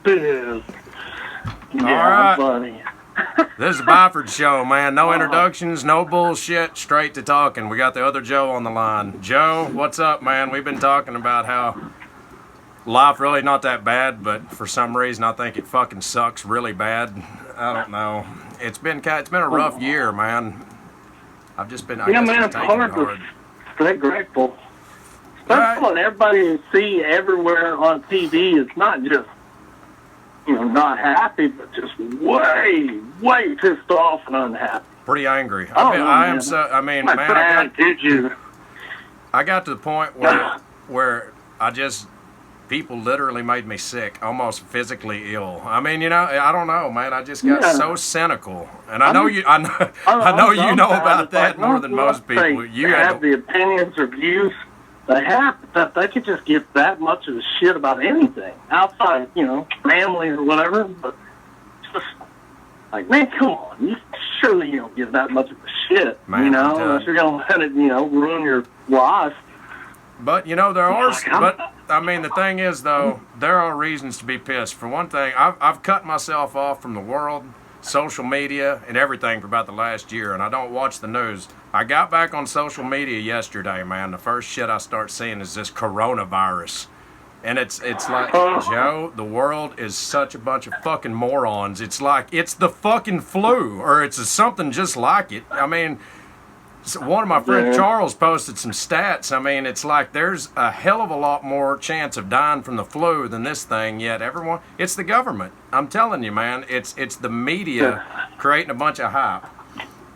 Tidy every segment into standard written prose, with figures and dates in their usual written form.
pissed. All right. Buddy. This is the Byford Show, man. No introductions, no bullshit, straight to talking. We got the other Joe on the line. Joe, what's up, man? We've been talking about how life really not that bad, but for some reason I think it fucking sucks really bad. I don't know. It's been a rough year, man. I've just been, I guess, man, just it's taking it hard hard. to stay grateful. Especially when everybody you see everywhere on TV is not just, not happy, but just way pissed off and unhappy. Pretty angry. I got to the point where people literally made me sick, almost physically ill. I mean, I don't know, man. I just got so cynical, and I know you about that more than most people. You have the opinions or views they have, that they could just give that much of a shit about anything outside, family or whatever. But it's just like, man, come on, surely you don't give that much of a shit, man, unless you're gonna let it, ruin your life. But there are. But I mean, the thing is, though, there are reasons to be pissed. For one thing, I've cut myself off from the world, social media, and everything for about the last year, and I don't watch the news. I got back on social media yesterday, man. The first shit I start seeing is this coronavirus, and it's like, Joe, the world is such a bunch of fucking morons. It's like it's the fucking flu, or it's something just like it. I mean. One of my friends, Charles, posted some stats. I mean, it's like there's a hell of a lot more chance of dying from the flu than this thing, yet it's the government. I'm telling you, man, it's the media creating a bunch of hype.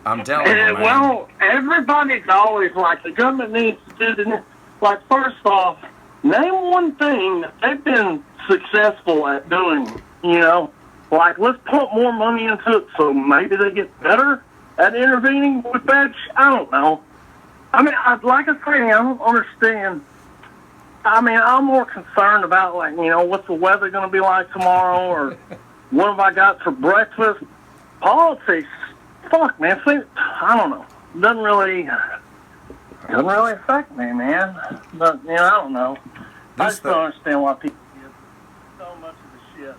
I'm telling you, man. Well, everybody's always like, the government needs to do this. Like, first off, name one thing that they've been successful at doing, Like, let's put more money into it so maybe they get better at intervening with that. I don't know. I mean, like I say, I don't understand. I mean, I'm more concerned about, like, what's the weather going to be like tomorrow, or what have I got for breakfast? Politics, fuck, man. See, I don't know. Doesn't really affect me, man. But, I don't know. I just don't understand why people give so much of the shit.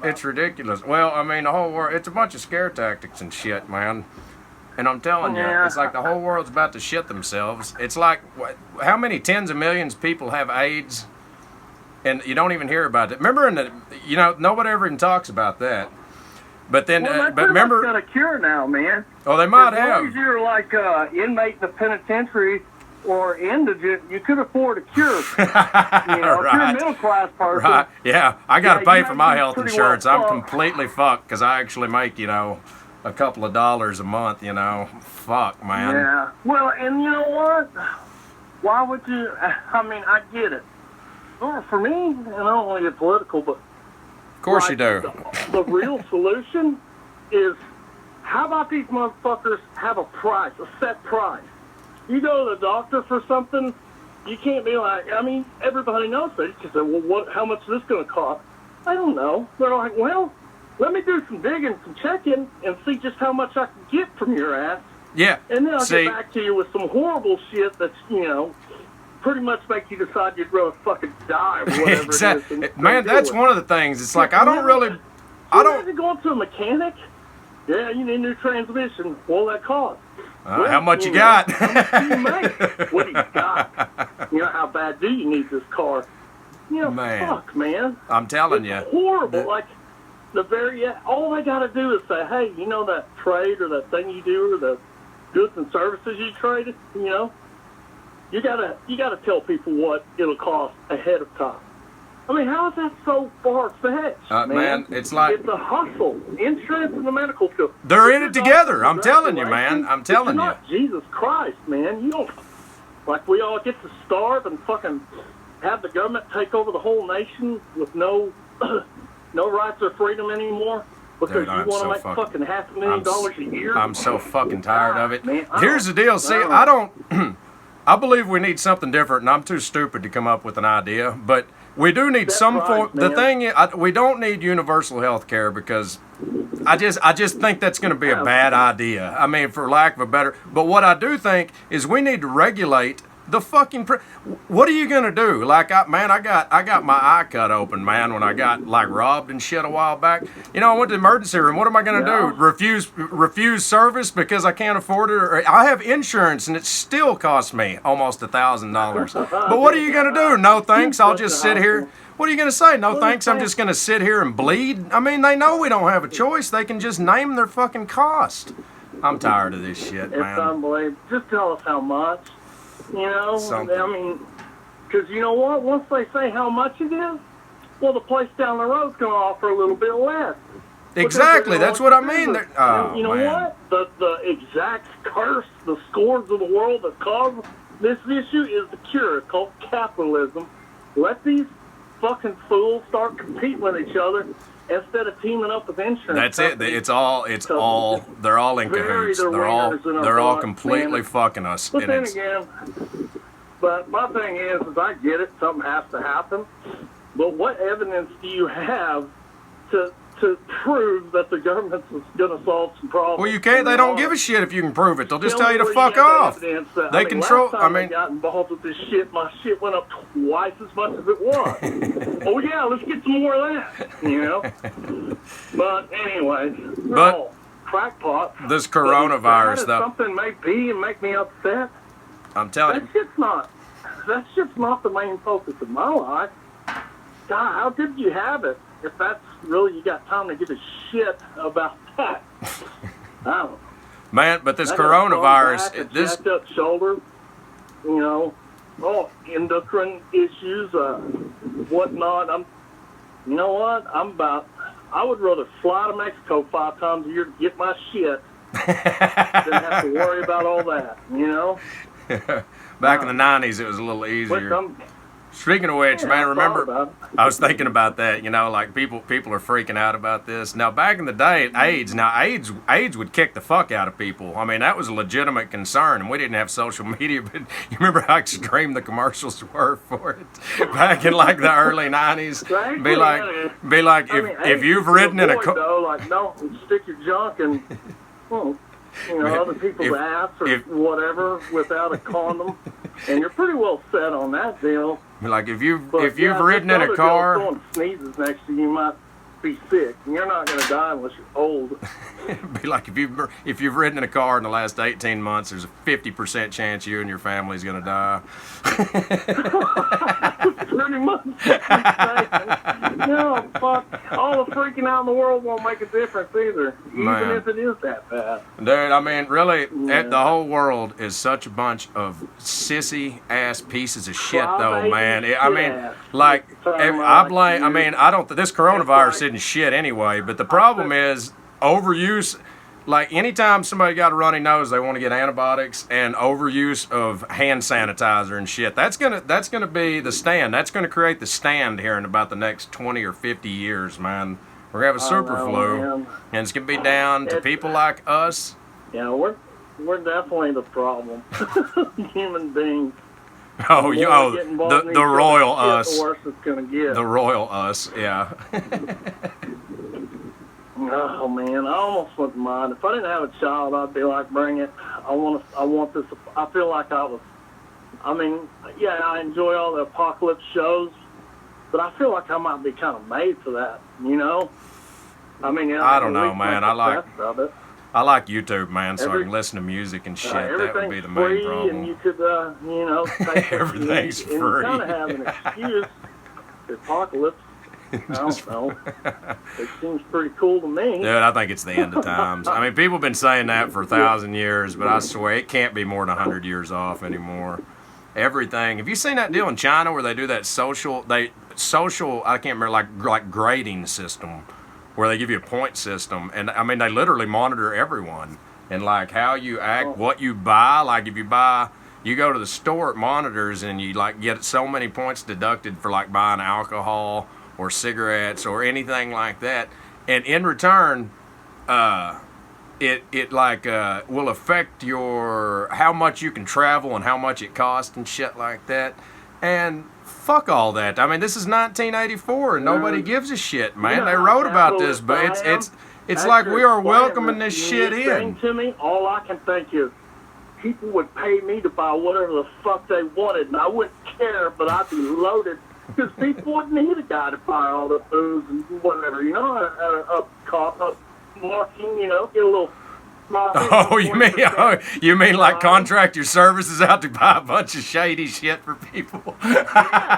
It's ridiculous. Well, I mean, the whole world, it's a bunch of scare tactics and shit, man. And I'm telling you, it's like the whole world's about to shit themselves. It's like, how many tens of millions of people have AIDS? And you don't even hear about it. Remember, nobody ever even talks about that. But then, but remember, got a cure now, man. Oh, they might have. As long as you're like inmate in the penitentiary or indigent, you could afford a cure. If you're a middle class person. Right. Yeah, I got to pay for my health insurance. I'm completely fucked because I actually make, a couple of dollars a month. Fuck, man. Yeah. Well, and you know what? Why would you? I mean, I get it. Well, for me, and I don't want to get political, but of course you do. The real solution is, how about these motherfuckers have a price, a set price? You go to the doctor for something, you can't be like, I mean, everybody knows that. You say, well, how much is this going to cost? I don't know. They're like, well, let me do some digging, some checking, and see just how much I can get from your ass. Yeah. And then I'll get back to you with some horrible shit that's, pretty much make you decide you'd rather fucking die or whatever exactly. it is. Man, that's one of the things. It's like, I don't... You're going to a mechanic? Yeah, you need a new transmission. What will that cost? How much you got? How much do you make? What do you got? How bad do you need this car? Man. Fuck, man. I'm telling you. It's horrible. Like, all they got to do is say, hey, that trade or that thing you do or the goods and services you traded, you gotta tell people what it'll cost ahead of time. I mean, how is that so far-fetched, man? It's like... It's a hustle. Insurance and the medical field. They're in it together. I'm telling you, man. I'm telling you. Not Jesus Christ, man. You don't... Like, we all get to starve and fucking have the government take over the whole nation with no rights or freedom anymore because you want to make fucking $500,000 a year? I'm so fucking tired of it. Man, here's the deal. See, I don't... I believe we need something different, and I'm too stupid to come up with an idea, but we do need some form. The thing is, we don't need universal health care because I just think that's going to be a bad idea. I mean, for lack of a better. But what I do think is we need to regulate The fucking what are you gonna do? Like, I got my eye cut open, man, when I got like robbed and shit a while back. You know, I went to the emergency room. What am I gonna do? Refuse service because I can't afford it? Or I have insurance and it still costs me almost $1,000. But what are you gonna do? No thanks. I'll just sit here. What are you gonna say? No thanks. I'm just gonna sit here and bleed. I mean, they know we don't have a choice. They can just name their fucking cost. I'm tired of this shit, man. It's unbelievable. Just tell us how much. You know, Something. I mean, because you know what? Once they say how much it is, well, the place down the road's going to offer a little bit less. Exactly. That's what I mean. You know what? The exact curse, the scourge of the world that caused this issue is the cure. It's called capitalism. Let these fucking fools start competing with each other instead of teaming up with insurance. That's it. It's all. They're all in cahoots. They're all completely fucking us. But then again, but my thing is I get it. Something has to happen. But what evidence do you have to prove that the government's going to solve some problems? Well, you can't. They don't give a shit if you can prove it. They'll just tell you to fuck off. They control. Last time I got involved with this shit, my shit went up twice as much as it was. Oh yeah, let's get some more of that. You know. But anyway, no, crackpot. This coronavirus, though. Something may be and make me upset. I'm telling you. That's just not the main focus of my life. God, how good do you have it? If that's really, you got time to give a shit about that. I don't know. Man, but this coronavirus, this jacked up shoulder, you know, endocrine issues, whatnot. You know what? I would rather fly to Mexico 5 times a year to get my shit than have to worry about all that, you know? Back in the 90s, it was a little easier. Speaking of which, man, remember, I was thinking about that, you know, like people are freaking out about this. Now, back in the day, AIDS would kick the fuck out of people. I mean, that was a legitimate concern, and we didn't have social media, but you remember how extreme the commercials were for it back in, like, the early 90s? Be like, if you've ridden in a car... Like, don't stick your junk in, you know, other people's ass or whatever without a condom, and you're pretty well set on that deal. Like, if you've ridden in a car, someone sneezes next to you, you might be sick, and you're not going to die unless you're old. Be like, if you've ridden in a car in the last 18 months, there's a 50% chance you and your family's going to die. Pretty much. No, fuck. All the freaking out in the world won't make a difference either, even if it is that bad. Dude, I mean, really, the whole world is such a bunch of sissy-ass pieces of shit, though, man. I mean, like, this coronavirus isn't shit anyway, but the problem is overuse. Like, anytime somebody got a runny nose, they want to get antibiotics, and overuse of hand sanitizer and shit. That's gonna be the stand. That's gonna create the stand here in about the next 20 or 50 years, man. We're gonna have a super flu, and it's gonna be down to people like us. Yeah, we're definitely the problem. Human beings. The royal us. The worse it's gonna get. The royal us, yeah. Oh man, I almost wouldn't mind. If I didn't have a child, I'd be like, bring it. I want this. I feel like I enjoy all the apocalypse shows, but I feel like I might be kind of made for that, you know? I mean, I don't know, man. I like YouTube, man, so I can listen to music and shit. That would be the main problem. And you could, take everything's free. You kind of have an excuse. The apocalypse. I don't know. It seems pretty cool to me. Dude, I think it's the end of times. I mean, people have been saying that for 1,000 years, but I swear it can't be more than 100 years off anymore. Everything. Have you seen that deal in China where they do that social, I can't remember, like grading system, where they give you a point system, and I mean, they literally monitor everyone, and like how you act, what you buy. Like if you go to the store, it monitors, and you like get so many points deducted for like buying alcohol or cigarettes or anything like that, and in return, it will affect your how much you can travel and how much it costs and shit like that. And fuck all that. I mean, this is 1984 and nobody gives a shit, man. They wrote about this, but it's like we are welcoming this shit in. To me, all I can think is, people would pay me to buy whatever the fuck they wanted, and I wouldn't care, but I'd be loaded because people wouldn't need a guy to buy all the booze and whatever, you know, a marking, you know, get a little. Oh, you mean like contract your services out to buy a bunch of shady shit for people? Yeah,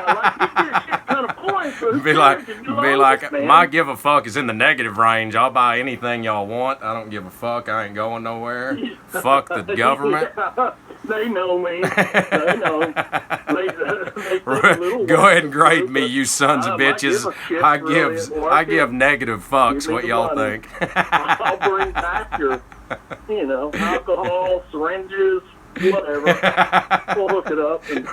like you get shit kind of points. Be like, my give a fuck is in the negative range. I'll buy anything y'all want. I don't give a fuck. I ain't going nowhere. Fuck the government. Yeah, they know me. They know. Go ahead and grade me, you sons of bitches. I give negative fucks. What y'all think? I'll bring back your, you know, alcohol, syringes, whatever. We'll hook it up. And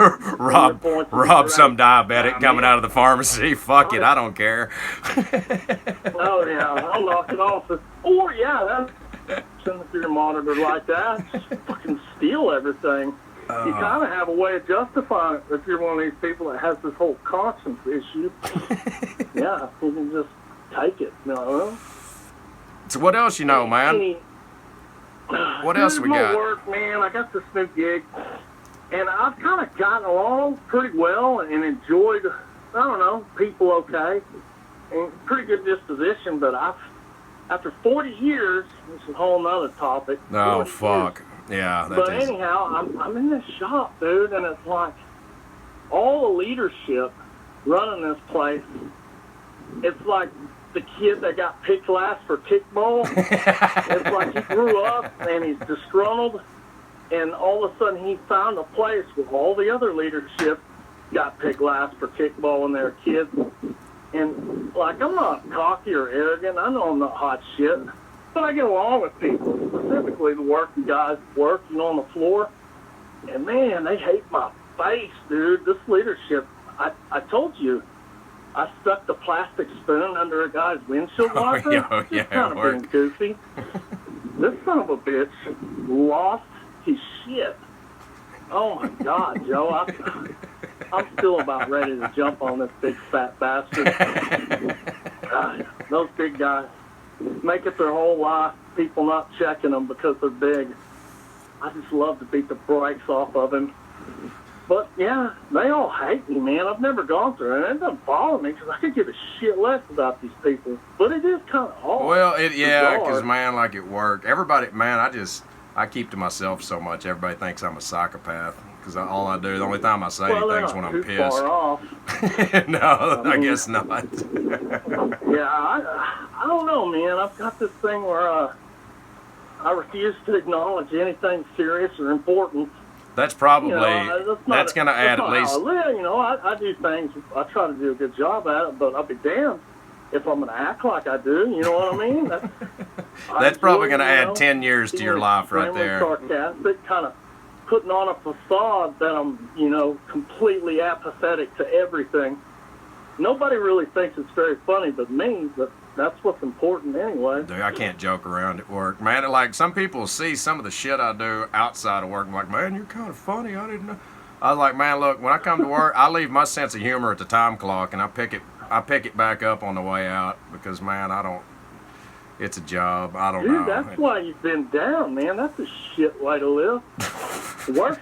rob some diabetic coming out of the pharmacy. Fuck it, I don't care. Oh yeah, I'll knock it off. Or yeah, send it to your monitor like that. Just fucking steal everything. You kind of have a way of justifying it if you're one of these people that has this whole conscience issue. Yeah, you can just take it. You know? So what else you know, man? What else we got? Work, man. I got this new gig, and I've kind of gotten along pretty well and enjoyed, I don't know, people okay, and pretty good disposition. But after 40 years, this is a whole nother topic. Oh fuck. Yeah. But anyhow, I'm in this shop, dude, and it's like all the leadership running this place. It's like the kid that got picked last for kickball. It's like he grew up and he's disgruntled, and all of a sudden he found a place where all the other leadership got picked last for kickball when they were kids. And like, I'm not cocky or arrogant. I know I'm not hot shit. But I get along with people, specifically the working guys that work, you know, on the floor. And man, they hate my face, dude. This leadership, I told you, I stuck the plastic spoon under a guy's windshield wiper. Just kind of being goofy. This son of a bitch lost his shit. Oh my God, Joe. I'm still about ready to jump on this big fat bastard. Those big guys make it their whole life, people not checking them because they're big. I just love to beat the brakes off of him. But yeah, they all hate me, man. I've never gone through it. And it doesn't bother me because I could give a shit less about these people. But it is kind of hard. Well, because man, like at work, everybody, man, I keep to myself so much. Everybody thinks I'm a psychopath because all I do, the only time I say anything is when I'm pissed. Far off. No, I guess not. Yeah, I don't know, man. I've got this thing where I refuse to acknowledge anything serious or important. That's probably, that's going to add at least. You know, I do things, I try to do a good job at it, but I'll be damned if I'm going to act like I do, you know what I mean? That's probably going to add 10 years to your life right there. Sarcastic, kind of putting on a facade that I'm, you know, completely apathetic to everything. Nobody really thinks it's very funny but me, but that's what's important anyway. Dude, I can't joke around at work. Man, like, some people see some of the shit I do outside of work. I'm like, man, you're kind of funny. I didn't know. I was like, man, look, when I come to work, I leave my sense of humor at the time clock, and I pick it back up on the way out because, man, it's a job. I don't know. Dude, that's why you've been down, man. That's a shit way to live. Work's,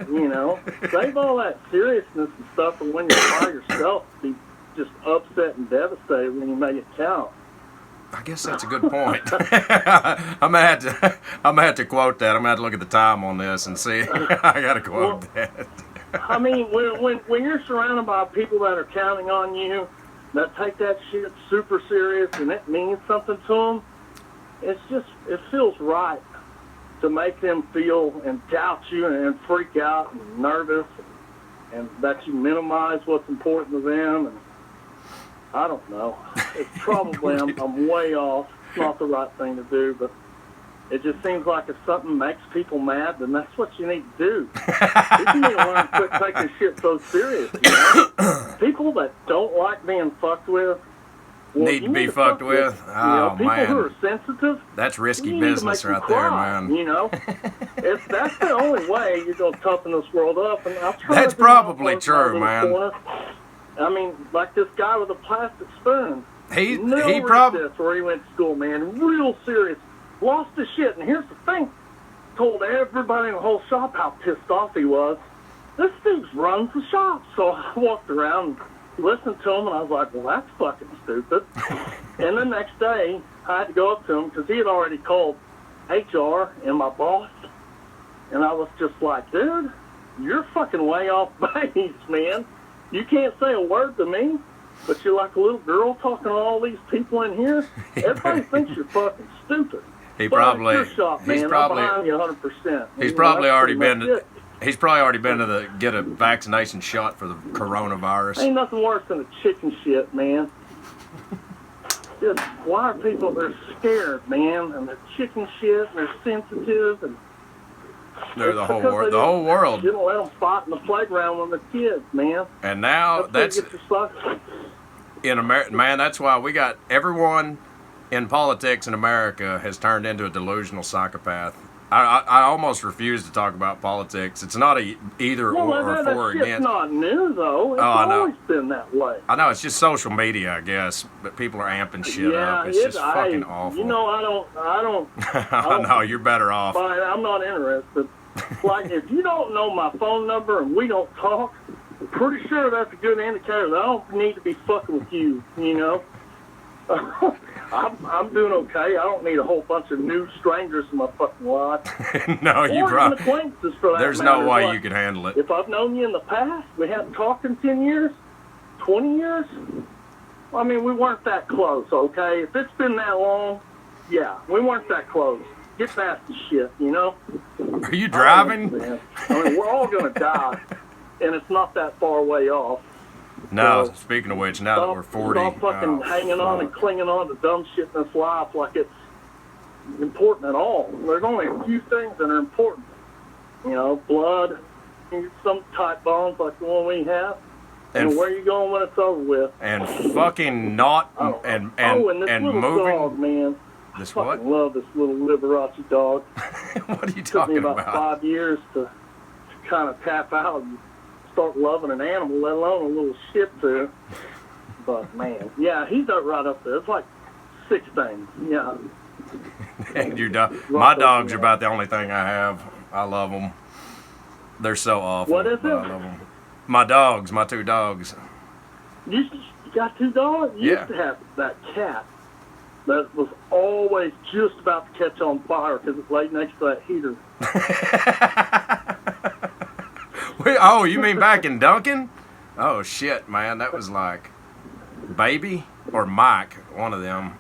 you know, save all that seriousness and stuff for when you're by yourself. Be just upset and devastated when you make it count. I guess that's a good point. I'm gonna have to quote that. I'm gonna have to look at the time on this and see. I gotta quote that. I mean, when you're surrounded by people that are counting on you, that take that shit super serious and it means something to them, it feels right to make them feel and doubt you and freak out and nervous and that you minimize what's important to them. And I don't know. It's probably, I'm way off. It's not the right thing to do, but it just seems like if something makes people mad, then that's what you need to do. You need to learn to quit taking shit so serious, you know? People that don't like being fucked with need to be fucked with. Oh, people man. Who are sensitive. That's risky business right there, man. You know? That's the only way you're going to toughen this world up. And that's probably true, man. I mean, like this guy with a plastic spoon. He probably where he went to school, man. Real serious. Lost his shit. And here's the thing. told everybody in the whole shop how pissed off he was. This dude runs the shop. So I walked around, listened to him, and I was like, well, that's fucking stupid. And the next day, I had to go up to him because he had already called HR and my boss. And I was just like, dude, you're fucking way off base, man. You can't say a word to me, but you're like a little girl talking to all these people in here. Everybody thinks you're fucking stupid. He's probably I'm behind you 100%. He's probably already been to get a vaccination shot for the coronavirus. Ain't nothing worse than a chicken shit, man. Just, why are people, they're scared, man, and they're chicken shit, and they're sensitive, and they're the whole world. You don't let them fight in the playground when they're kids, man. And now that's in America, man. That's why we got everyone in politics in America has turned into a delusional psychopath. I almost refuse to talk about politics. It's not a either or for or against. It's not new though. It's always been that way. I know, it's just social media, I guess, but people are amping shit up. It's just fucking awful. You know, I don't. I know, you're better off. Fine, I'm not interested. Like, if you don't know my phone number and we don't talk, I'm pretty sure that's a good indicator that I don't need to be fucking with you. You know. I'm doing okay. I don't need a whole bunch of new strangers in my fucking life. No, you probably. There's no way you could handle it. If I've known you in the past, we haven't talked in 10 years, 20 years. I mean, we weren't that close, okay? If it's been that long, yeah, we weren't that close. Get past the shit, you know? Are you driving? I mean, we're all going to die, and it's not that far away off. No, so, speaking of which, now that we're 40... Stop fucking hanging on and clinging on to dumb shit in this life like it's important at all. There's only a few things that are important. You know, blood, some tight bonds like the one we have, and where you going when it's over with. And fucking not... And this little moving... dog, man. This I fucking love this little Liberace dog. What are you talking about? It took me about 5 years to kind of tap out and start loving an animal, let alone a little shih tzu. But man, yeah, he's right up there. It's like 6 things. Yeah. And your dog, my dogs are about the only thing I have. I love them. They're so awful. What is it? I love them. My dogs, my 2 dogs. You got 2 dogs? You used to have that cat that was always just about to catch on fire because it's laid next to that heater. Oh, you mean back in Duncan? Oh, shit, man. That was like Baby or Mike, one of them.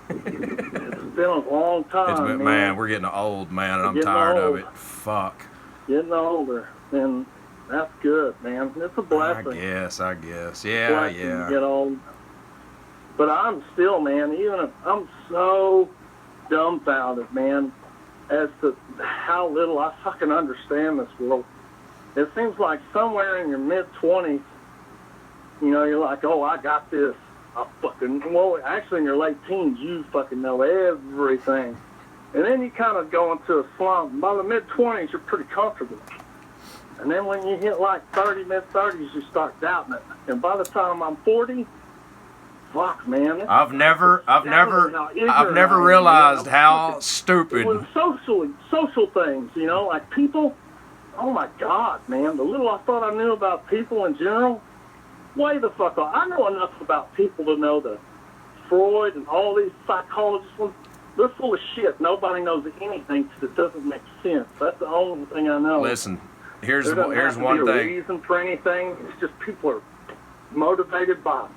It's been a long time, man. We're getting old, man, and I'm tired of it. Fuck. Getting older, and that's good, man. It's a blessing. I guess. Yeah, yeah. Get old. But I'm still, man, even if I'm so dumbfounded, man, as to how little I fucking understand this world. It seems like somewhere in your mid-20s, you know, you're like, oh, I got this. Actually in your late teens, you fucking know everything. And then you kind of go into a slump. And by the mid-20s, you're pretty comfortable. And then when you hit like 30, mid-30s, you start doubting it. And by the time I'm 40, fuck, man. I've never realized how stupid. With social things, you know, like people. Oh my God, man! The little I thought I knew about people in general, way the fuck off. I know enough about people to know that Freud and all these psychologists, they're full of shit. Nobody knows anything because it doesn't make sense. That's the only thing I know. Listen, here's one thing. There's not a reason for anything. It's just people are motivated by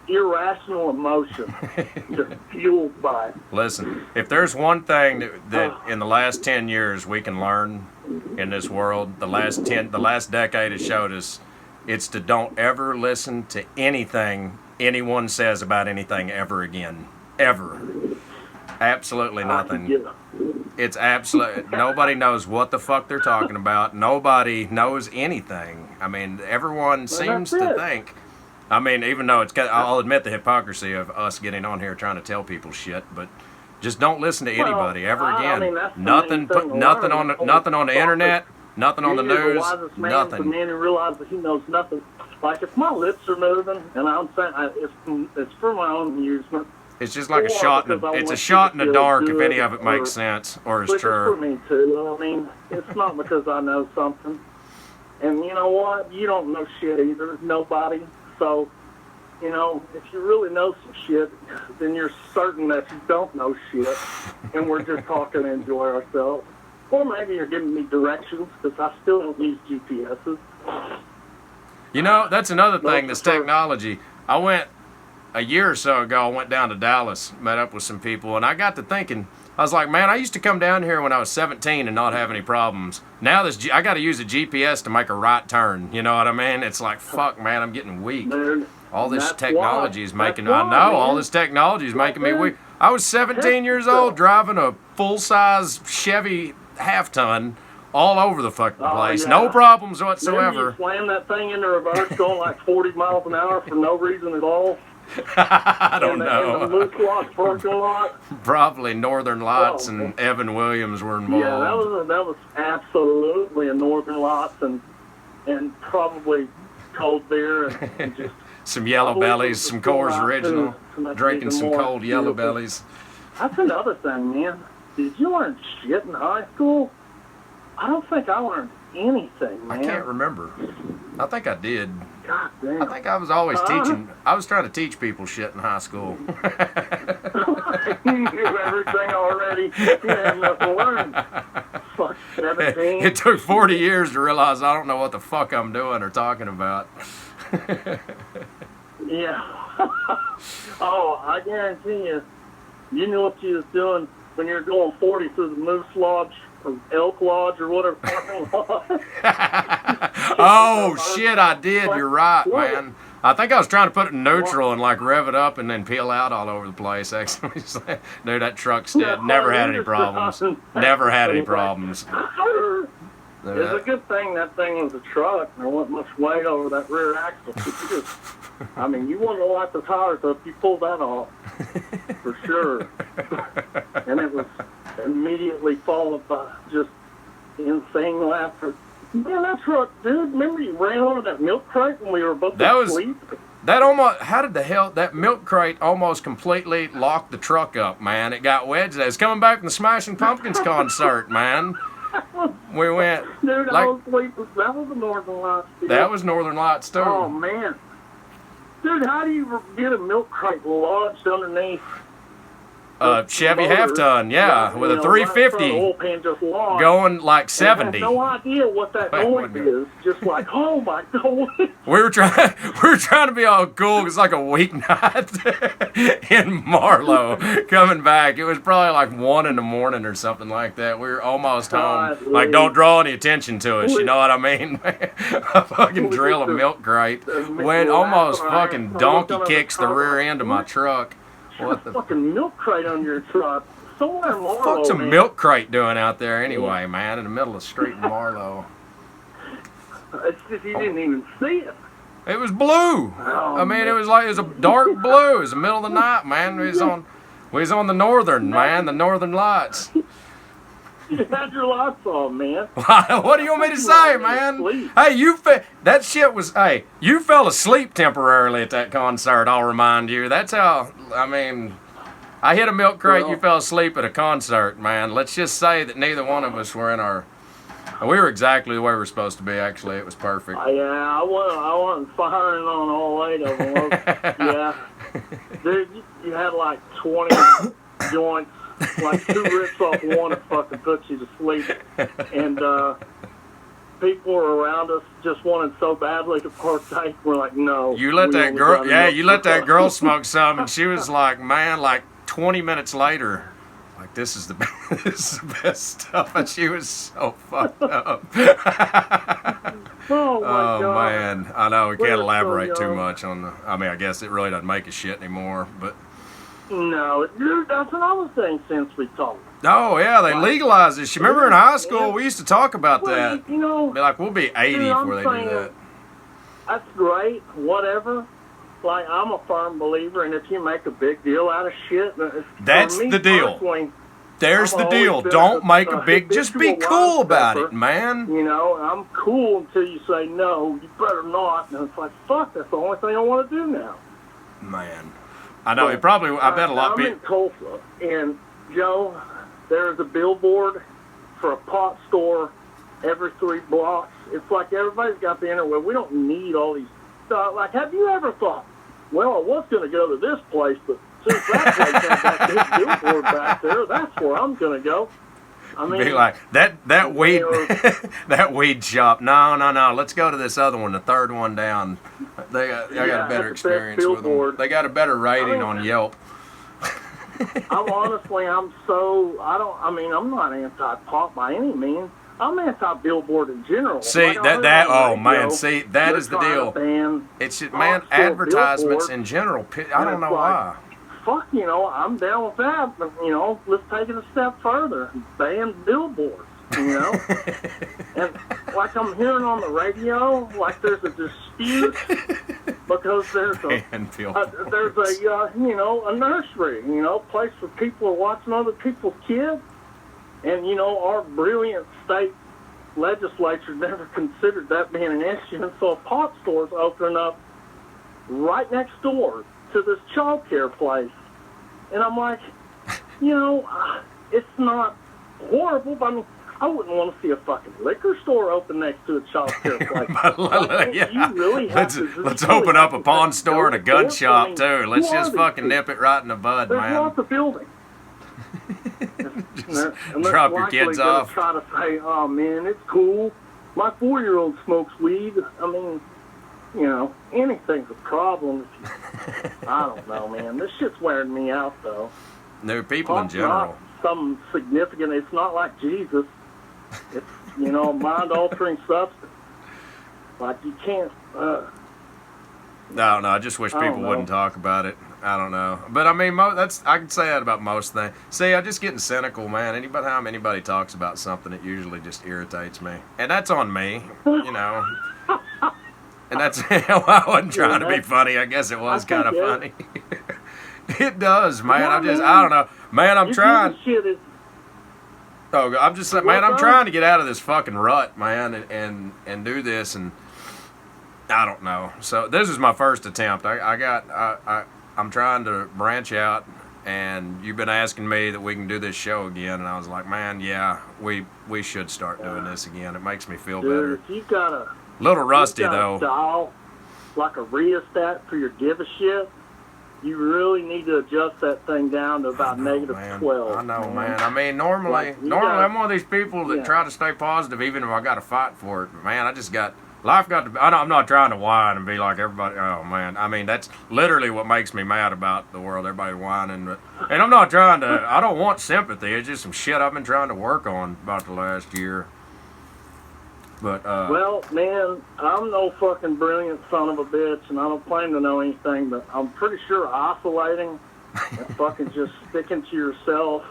irrational emotion, just fueled by it. Listen, if there's one thing that in the last 10 years we can learn in this world, the last decade has showed us, it's to don't ever listen to anything anyone says about anything ever again. Ever. Absolutely nothing. It's absolute. Nobody knows what the fuck they're talking about. Nobody knows anything. I mean, everyone seems to think. I mean, even though I'll admit the hypocrisy of us getting on here trying to tell people shit, but just don't listen to anybody ever again. I mean, nothing on the internet, nothing on the news, nothing. The man who realizes he knows nothing. Like if my lips are moving, and I'm saying it's for my own amusement. It's just like Or a shot. because I It's a want shot in you the to feel dark if good, any of it makes sense or is which is for true. me too. I mean, it's not because I know something. And you know what? You don't know shit either. Nobody. So, you know, if you really know some shit, then you're certain that you don't know shit, and we're just talking to enjoy ourselves. Or maybe you're giving me directions, because I still don't use GPSs. You know, that's another thing, No, this for sure. technology. I went, a year or so ago, I went down to Dallas, met up with some people, and I got to thinking, I was like, man, I used to come down here when I was 17 and not have any problems. Now I got to use a GPS to make a right turn. You know what I mean? It's like, fuck, man, I'm getting weak. Dude, All this that's technology why. is making, That's I why, know, all man. this technology is making me man. weak. I was 17 years old driving a full-size Chevy half-ton all over the fucking place. Yeah. No problems Then whatsoever. you slam that thing into reverse going like 40 miles an hour for no reason at all. I don't In the know. Moose Lodge parking lot. Probably Northern Lights Oh, and Evan Williams were involved. Yeah, that was absolutely a Northern Lights and probably cold beer and just some Yellow Bellies, some Coors Original, drinking some cold Yellow Bellies. That's another thing, man. Did you learn shit in high school? I don't think I learned anything, man. I can't remember. I think I did. God damn. I think I was always teaching. I was trying to teach people shit in high school. You knew everything already. You had nothing to learn. Fuck 17. It took 40 years to realize I don't know what the fuck I'm doing or talking about. Yeah. Oh, I guarantee you, you knew what you was doing when you were going 40 through the Moose Lodge or Elk Lodge or whatever parking lot. Oh, shit, I did. You're right, What? man. I think I was trying to put it in neutral and like rev it up and then peel out all over the place. Actually, dude, that truck's dead. Never had any problems. Never had any problems. It's a good thing that thing was a truck. There wasn't much weight over that rear axle. I mean, you want to light the tires up, you pull that off. For sure. And it was immediately followed by just insane laughter. Man, that truck, dude, remember you ran over that milk crate when we were both asleep? That almost, how did the hell, that milk crate almost completely locked the truck up, man. It got wedged. It was coming back from the Smashing Pumpkins concert, man. We went. Dude, like, I was sleeping. That was the Northern Lights. That was Northern Lights, too. Oh, man. Dude, how do you get a milk crate lodged underneath? Chevy motor, half-ton, yeah, with a 350 oil pan just lodged. going like 70. I have no idea what that noise is. Just like, oh my God. We were trying to be all cool. It's like a weeknight in Marlow coming back. It was probably like 1 in the morning or something like that. We were almost home. Like, don't draw any attention to us. You know what I mean? I fucking drill a milk crate. Went almost fucking donkey kicks the rear end of my truck. What the fucking milk crate on your truck? Somewhere in Marlow, What's a man. milk crate doing out there anyway, man? In the middle of the street in Marlow. It's just you didn't even see it. It was blue. I mean, it was a dark blue. It was the middle of the night, man. We was on the northern, man, the Northern Lights. You had your lights on, man. What do you want me to say, man? Hey, you fell asleep temporarily at that concert, I'll remind you. That's how, I mean, I hit a milk crate, you fell asleep at a concert, man. Let's just say that neither one of us were we were exactly the way we were supposed to be, actually. It was perfect. Yeah, I wasn't firing on all 8 of them. Yeah. Dude, you had like 20 joints. Like 2 rips off one to fucking put you to sleep. And people were around us just wanted so badly to partake. We're like, no. You let that girl smoke some, and she was like, man, like 20 minutes later, like, this is the best stuff. And she was so fucked up. Oh, my God. Man. I know, we can't elaborate so too much on I mean, I guess it really doesn't make a shit anymore, but. No, dude, that's another thing since we talked. Oh, yeah, they legalized this. You remember in high school, we used to talk about that. You know, be like, we'll be 80 before they do that. That's great, whatever. Like, I'm a firm believer, and if you make a big deal out of shit, that's the deal. There's the deal. Don't make a big, just be cool about it, man. You know, I'm cool until you say, no, you better not. And it's like, fuck, that's the only thing I want to do now. Man. I know, it probably, I bet a lot of I'm in Tulsa, and, Joe, there's a billboard for a pot store every 3 blocks. It's like everybody's got the internet. We don't need all these stuff. Like, have you ever thought, well, I was going to go to this place, but since that place has that big billboard back there, that's where I'm going to go. I mean, be like, that weed, that weed shop. No. Let's go to this other one, the third one down. I got a better experience with them. They got a better rating on Yelp. I'm not anti-pop by any means. I'm anti-billboard in general. See, that is the deal. It's just, man, advertisements in general, I don't know why. Fuck, I'm down with that, but, let's take it a step further. Ban billboards, And, like, I'm hearing on the radio, like, there's a dispute because there's a nursery, place where people are watching other people's kids. And, our brilliant state legislature never considered that being an issue. And so a pot store's opening up right next door to this child care place. And I'm like, it's not horrible, but I mean, I wouldn't want to see a fucking liquor store open next to a child care place. You really have let's open up a pawn store and a gun shop, too. Let's just fucking nip it right in the bud, man. There's lots of buildings. Drop your kids off. Try to say, oh, man, it's cool. My 4-year-old smokes weed. I mean, anything's a problem. I don't know, man. This shit's wearing me out, though. No, people in general. Not something significant. It's not like Jesus. It's, mind-altering substance. Like, you can't... No, I just wish people wouldn't talk about it. I don't know. But, I mean, I can say that about most things. See, I'm just getting cynical, man. Anytime anybody talks about something, it usually just irritates me. And that's on me, And that's... I wasn't trying to be funny. I guess it was kind of funny. It does, man. I don't know. Man, I'm trying... I'm just like, man, I'm trying to get out of this fucking rut, man, and do this, and I don't know. So this is my first attempt. I'm trying to branch out, and you've been asking me that we can do this show again, and I was like, man, yeah, we should start doing this again. It makes me feel better. If you got a little rusty though. Dial like a rheostat for your give a shit. You really need to adjust that thing down to about -12. I know, man. I mean, normally I'm one of these people that try to stay positive, even if I got to fight for it. But man, I'm not trying to whine and be like everybody. Oh man, I mean that's literally what makes me mad about the world. Everybody whining, and I'm not trying to. I don't want sympathy. It's just some shit I've been trying to work on about the last year. But well, man, I'm no fucking brilliant son of a bitch, and I don't claim to know anything. But I'm pretty sure isolating and fucking just sticking to yourself.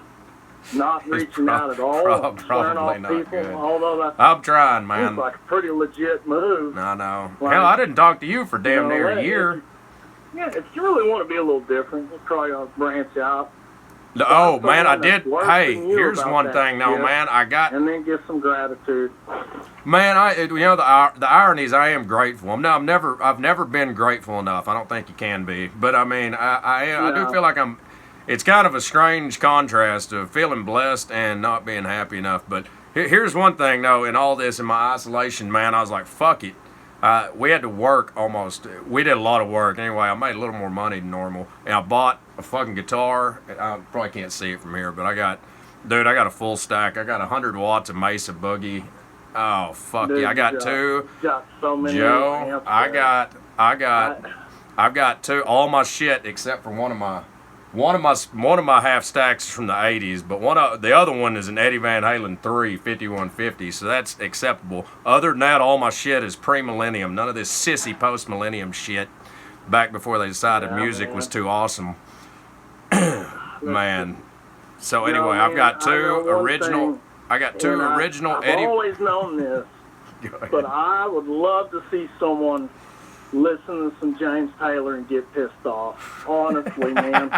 Not reaching out at all, swearing off people, good. Although I'm trying, man. Seems like a pretty legit move. I know. Like, hell, I didn't talk to you for damn near a year. If you really want to be a little different, you probably ought to branch out. Oh, man, I did. Hey, here's one thing, though, man. And then get some gratitude. Man, the irony is I am grateful. I've never been grateful enough. I don't think you can be. But, I mean, I do feel like it's kind of a strange contrast of feeling blessed and not being happy enough. But here's one thing, though, in all this, in my isolation, man, I was like, fuck it. We had to work almost. We did a lot of work. Anyway, I made a little more money than normal. And I bought a fucking guitar. I probably can't see it from here, but I got a full stack. I got 100 watts of Mesa Boogie. Oh, fuck yeah. I got two. Got so many Joe, I've got two. All my shit except for one of my half stacks from the 80s, but the other one is an Eddie Van Halen 3 5150, so that's acceptable. Other than that, all my shit is pre-millennium. None of this sissy post-millennium shit back before they decided music was too awesome. Man. So anyway, I've got two original Eddie. I've always known this, but I would love to see someone listen to some James Taylor and get pissed off. Honestly, man.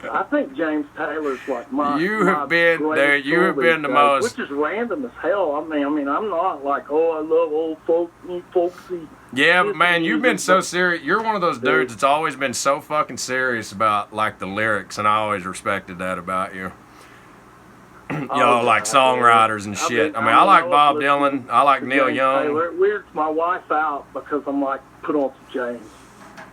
I think James Taylor's like my. You have been there. You have been the most. Which is random as hell. I mean, I'm not like, oh, I love old folksy. Yeah, but man, you've been so serious. You're one of those dudes that's always been so fucking serious about like the lyrics, and I always respected that about you. Like songwriters and shit. I mean, I like Bob Dylan. I like Neil Young. Taylor. It weirds my wife out because I'm like, put on some James.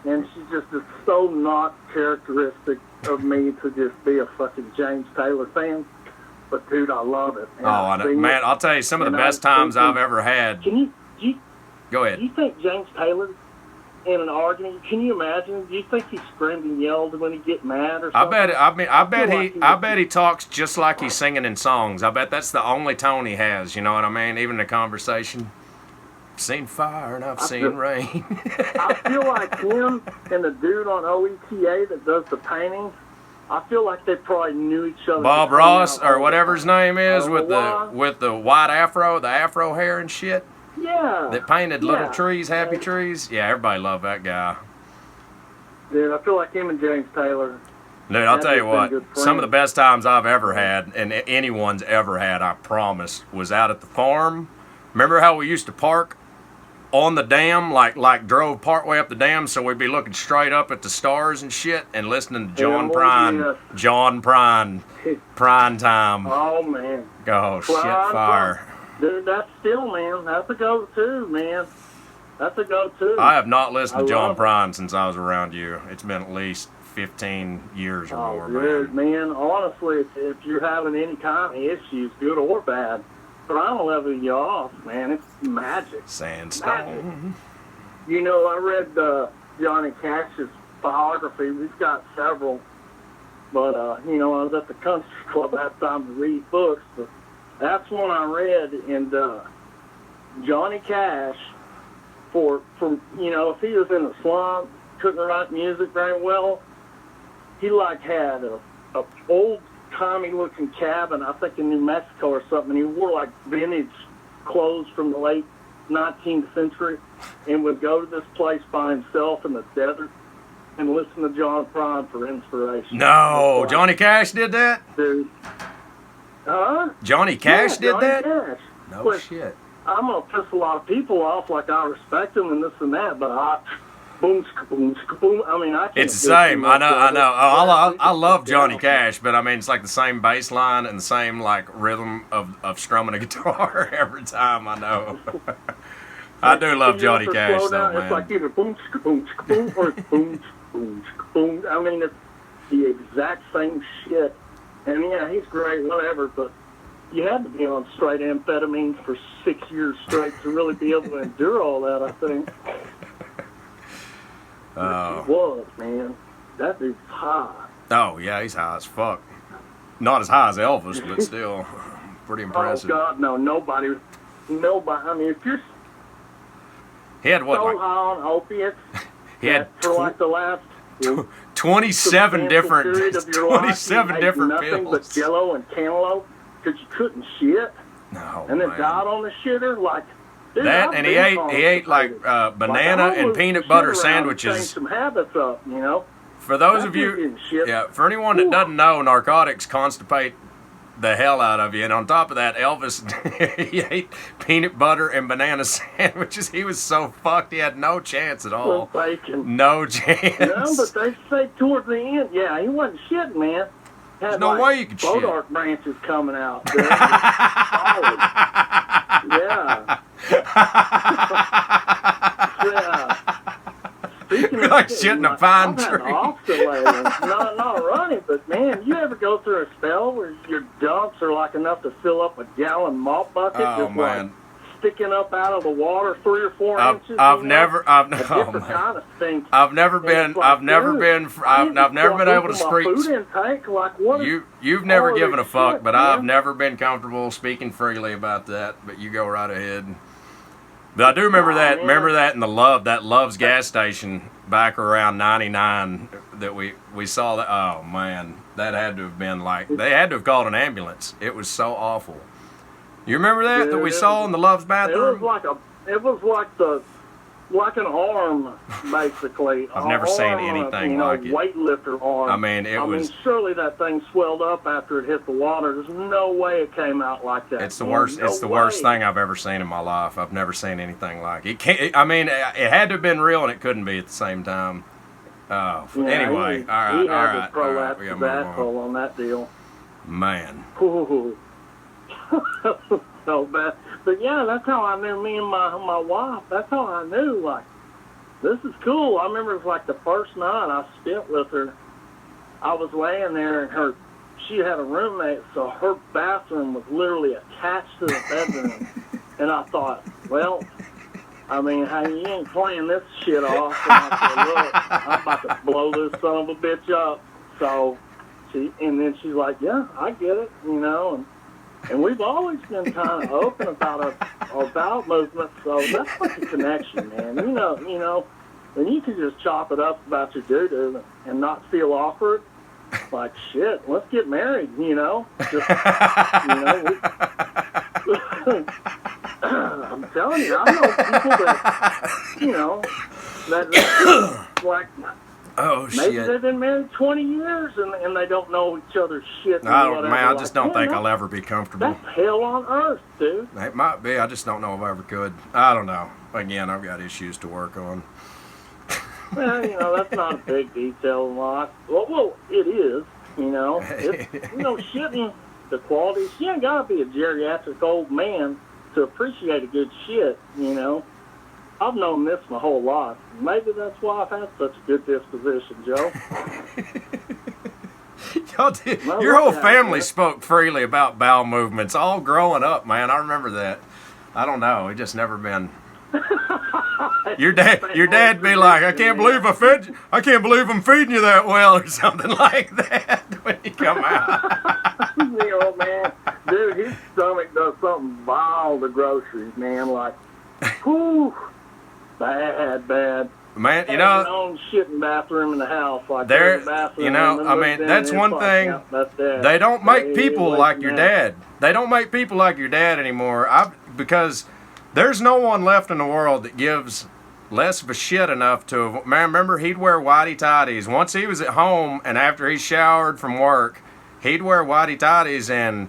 And she's just it's so not characteristic of me to just be a fucking James Taylor fan. But dude, I love it. And I know. Man, I'll tell you, some of the best times I've ever had. Go ahead. Do you think James Taylor, in an argument, can you imagine? Do you think he screamed and yelled when he get mad or something? I bet he talks just like he's singing in songs. I bet that's the only tone he has. You know what I mean? Even in a conversation. I've seen fire and I've seen rain. I feel like him and the dude on OETA that does the paintings, I feel like they probably knew each other. Bob Ross or whatever his name is with the white afro, the afro hair and shit. Yeah. That painted little trees, happy trees. Yeah, everybody loved that guy. Dude, I feel like him and James Taylor. Dude, I'll tell you what, some of the best times I've ever had, and anyone's ever had, I promise, was out at the farm. Remember how we used to park on the dam, like drove partway up the dam, so we'd be looking straight up at the stars and shit, and listening to John Prine. John Prine. Prime time. Oh, man. Oh, shit, fire. Dude, that's still, man. That's a go-to, man. That's a go-to. I have not listened to John Prine since I was around you. It's been at least 15 years or more, dude, man. Honestly, if you're having any kind of issues, good or bad, Prine will level you off, man. It's magic. Sandstone. Magic. You know, I read Johnny Cash's biography. We've got several. But, I was at the country club that time to read books. But that's one I read. And Johnny Cash, for if he was in a slump, couldn't write music very well, he, had a old Tommy looking cabin, I think in New Mexico or something. He wore like vintage clothes from the late 19th century and would go to this place by himself in the desert and listen to John Prine for inspiration. No, Johnny Cash did that? Dude. Johnny Cash did Johnny that? Cash. No shit. I'm going to piss a lot of people off, like I respect them and this and that, but boom, boom, boom. I mean, I can't. It's the same. I know. I love Johnny Cash, but I mean, it's like the same bass line and the same like rhythm of strumming a guitar every time. I know. I do love Johnny Cash, though, man. It's like either boom, boom, boom, or boom, boom, boom. I mean, it's the exact same shit. And yeah, he's great, whatever, but you had to be on straight amphetamines for 6 years straight to really be able to endure all that, I think. He was, man. That dude's high. Oh, yeah, he's high as fuck. Not as high as Elvis, but still pretty impressive. Oh, God, no. Nobody. I mean, if you're he had what, so high on opiates, he had for like the last 27 different nothing pills. But Jello and cantaloupe because you couldn't shit. No, and then died on the shitter like. Dude, that and he ate like banana and peanut butter sandwiches. Some habits up, For those of you, for anyone that doesn't know, narcotics constipate the hell out of you. And on top of that, Elvis he ate peanut butter and banana sandwiches. He was so fucked, he had no chance at all. No chance. No, but they say towards the end, he wasn't shitting, man. There's no way you could shit. Bodark branches coming out. Yeah. Yeah. Speaking of like shitting a pine tree. Not running, but man, you ever go through a spell where your dumps are like enough to fill up a gallon mop bucket? Oh, just man. Like sticking up out of the water 3 or 4 inches. I've never been able to speak. Food intake, like what You've never given a fuck, but I've never been comfortable speaking freely about that. But you go right ahead. But I do remember that. Man. Remember that in the Love's gas station back around '99 that we saw that. Oh man, that had to have been like they had to have called an ambulance. It was so awful. You remember that we saw in the Love's bathroom? It was like the like an arm, basically. I've never seen anything like it. Weightlifter arm. I mean, it was. Surely that thing swelled up after it hit the water. There's no way it came out like that. It's the worst. It's the worst thing I've ever seen in my life. I've never seen anything like it. I mean, it had to have been real, and it couldn't be at the same time. Anyway, he all right. He had a prolapse asshole on that deal. Man. Ooh. So bad. But yeah, that's how I knew me and my wife. That's how I knew, like, this is cool. I remember it was like the first night I spent with her. I was laying there and she had a roommate, so her bathroom was literally attached to the bedroom. And I thought, well, I mean, hey, you ain't playing this shit off. And I said, look, I'm about to blow this son of a bitch up. So and then she's like, yeah, I get it, and we've always been kind of open about our bowel movements, so that's like a connection, man. And you can just chop it up about your doo-doo and not feel awkward. Like, shit, let's get married, Just, I'm telling you, I know people that, like, oh, maybe shit. they've been married 20 years and they don't know each other's shit. I just don't think I'll ever be comfortable. That's hell on earth, dude. It might be. I just don't know if I ever could. I don't know. Again, I've got issues to work on. Well, that's not a big detail in life. Well, it is, It's, shitting the quality. You ain't got to be a geriatric old man to appreciate a good shit, I've known this my whole life. Maybe that's why I've had such a good disposition, Joe. Your whole family spoke freely about bowel movements all growing up, man. I remember that. I don't know. It just never been. Your dad be like, I can't believe I'm feeding you that well, or something like that when you come out. The old man, dude, his stomach does something vile to groceries, man. Like, whew. Bad. Man, own shitting bathroom in the house, like that's one thing. They don't make people like your dad. They don't make people like your dad anymore. Because there's no one left in the world that gives less of a shit enough to. Man, remember he'd wear Whitey Tighties once he was at home, and after he showered from work, he'd wear Whitey Tighties and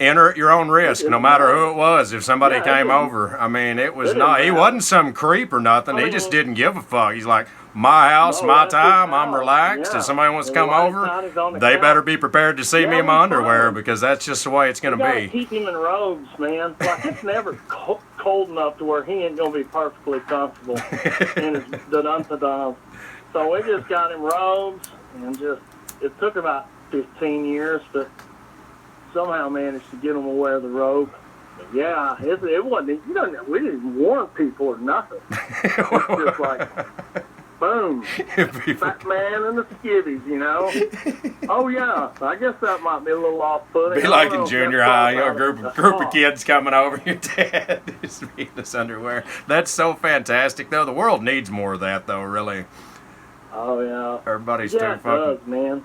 enter at your own risk, no matter who it was. If somebody came over, I mean, it was not. He wasn't some creep or nothing. He just didn't give a fuck. He's like, my house, my time. I'm relaxed. If somebody wants to come over, they better be prepared to see me in my underwear, because that's just the way it's going to be. Keep him in robes, man. Like, it's never cold enough to where he ain't going to be perfectly comfortable in his da-dun-da-dun. So we just got him robes, and it took about 15 years to somehow managed to get him to wear the robe. But yeah, it wasn't. We didn't warn people or nothing. It was just like, boom, fat man and the skivvies, Oh yeah, I guess that might be a little off-putting. Be like in junior high, a group of kids coming over, your dad is eating his underwear. That's so fantastic, though. The world needs more of that, though. Really. Oh yeah. Everybody's too fucking. Does, man.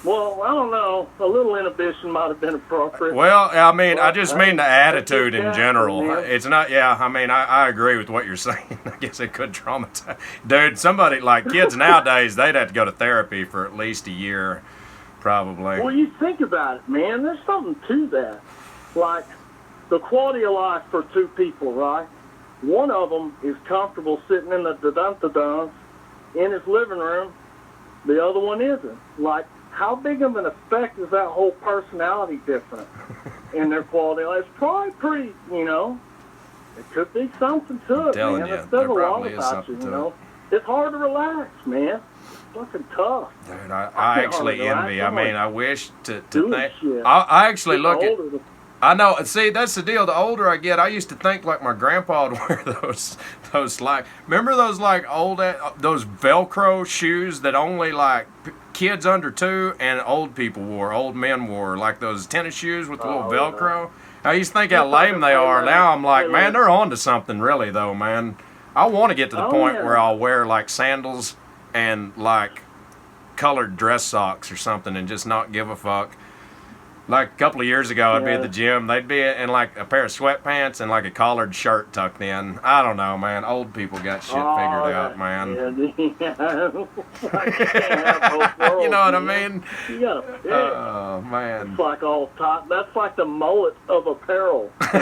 Well, I don't know. A little inhibition might have been appropriate. Well, I mean, I just mean the attitude in general. It's not, I mean, I agree with what you're saying. I guess it could traumatize. Dude, somebody, like kids nowadays, they'd have to go to therapy for at least a year, probably. Well, you think about it, man. There's something to that. Like, the quality of life for two people, right? One of them is comfortable sitting in the da-dun-da-duns in his living room. The other one isn't. Like, how big of an effect is that whole personality difference in their quality of life? It's probably pretty, it could be something to it, man. You, it says a lot about you, It's hard to relax, man. It's fucking tough. Dude, I actually envy. I mean, I wish to think. Shit. I actually look at. I know. See, that's the deal. The older I get, I used to think like my grandpa would wear those like. Remember those like those Velcro shoes that only like kids under 2 and old men wore, like those tennis shoes with the little Velcro. I used to think how lame they are. Now I'm like, man, they're on to something, really, though, man. I want to get to the point where I'll wear like sandals and like colored dress socks or something and just not give a fuck. Like a couple of years ago, I'd be at the gym. They'd be in like a pair of sweatpants and like a collared shirt tucked in. I don't know, man. Old people got shit figured out, man. You know what I mean? You gotta pick. Oh, man. It's like all top. That's like the mullet of apparel. It's